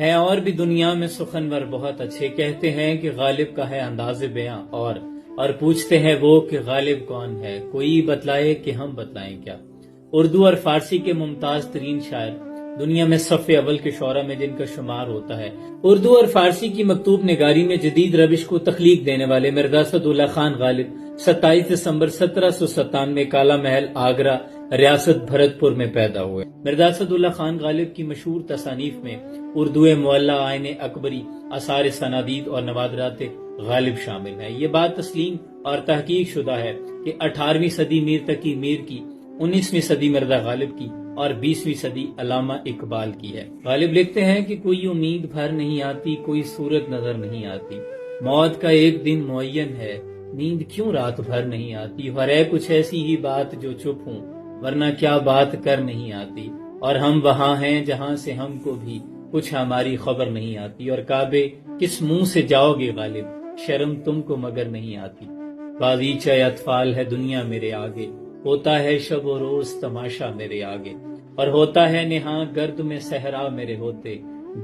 ہیں اور بھی دنیا میں سخنور بہت اچھے، کہتے ہیں کہ غالب کا ہے انداز بیاں، اور پوچھتے ہیں وہ کہ غالب کون ہے، کوئی بتلائے کہ ہم بتلائیں کیا۔ اردو اور فارسی کے ممتاز ترین شاعر، دنیا میں صف اول کے شعراء میں جن کا شمار ہوتا ہے۔ اردو اور فارسی کی مکتوب نگاری میں جدید روش کو تخلیق دینے والے مرزا اسد اللہ خان غالب 27 دسمبر 1797 کالا محل آگرہ ریاست بھرت پور میں پیدا ہوئے۔ مرزا اسد اللہ خان غالب کی مشہور تصانیف میں اردو معلی، آئین اکبری، آثار سنادید اور نوادرات غالب شامل ہیں۔ یہ بات تسلیم اور تحقیق شدہ ہے کہ 18ویں صدی میر تقی میر کی، 19ویں صدی مرزا غالب کی اور 20ویں صدی علامہ اقبال کی ہے۔ غالب لکھتے ہیں کہ کوئی امید بھر نہیں آتی، کوئی صورت نظر نہیں آتی، موت کا ایک دن معین ہے، نیند کیوں رات بھر نہیں آتی، اور ہے کچھ ایسی ہی بات جو چپ ہوں ورنہ کیا بات کر نہیں آتی، اور ہم وہاں ہیں جہاں سے ہم کو بھی کچھ ہماری خبر نہیں آتی، اور کعبے کس منہ سے جاؤ گے غالب، شرم تم کو مگر نہیں آتی۔ باغیچہ اطفال ہے دنیا میرے آگے، ہوتا ہے شب و روز تماشا میرے آگے، اور ہوتا ہے نہاں گرد میں صحرا میرے ہوتے،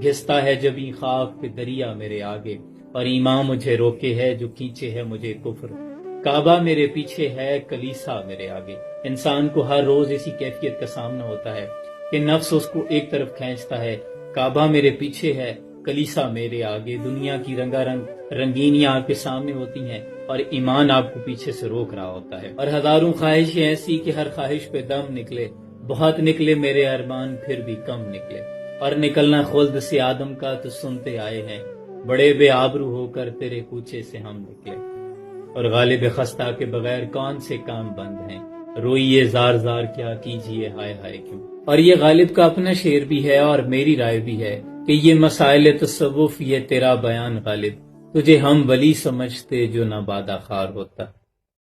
گھستا ہے جبیں خاک پہ دریا میرے آگے، اور ایمان مجھے روکے ہے جو کھینچے ہے مجھے کفر، کعبہ میرے پیچھے ہے کلیسا میرے آگے۔ انسان کو ہر روز اسی کیفیت کا سامنا ہوتا ہے کہ نفس اس کو ایک طرف کھینچتا ہے، کعبہ میرے پیچھے ہے کلیسا میرے آگے، دنیا کی رنگا رنگ رنگینیاں آپ کے سامنے ہوتی ہیں اور ایمان آپ کو پیچھے سے روک رہا ہوتا ہے، اور ہزاروں خواہشیں ایسی کہ ہر خواہش پہ دم نکلے، بہت نکلے میرے ارمان پھر بھی کم نکلے، اور نکلنا خلد سے آدم کا تو سنتے آئے ہیں، بڑے بے آبرو ہو کر تیرے کوچے سے ہم نکلے، اور غالب خستہ کے بغیر کون سے کام بند ہیں، روئیے زار زار کیا کیجیے ہائے ہائے کیوں۔ اور یہ غالب کا اپنا شعر بھی ہے اور میری رائے بھی ہے کہ یہ مسائل تصوف، یہ تیرا بیان غالب، تجھے ہم ولی سمجھتے جو نہ بادہ خار ہوتا۔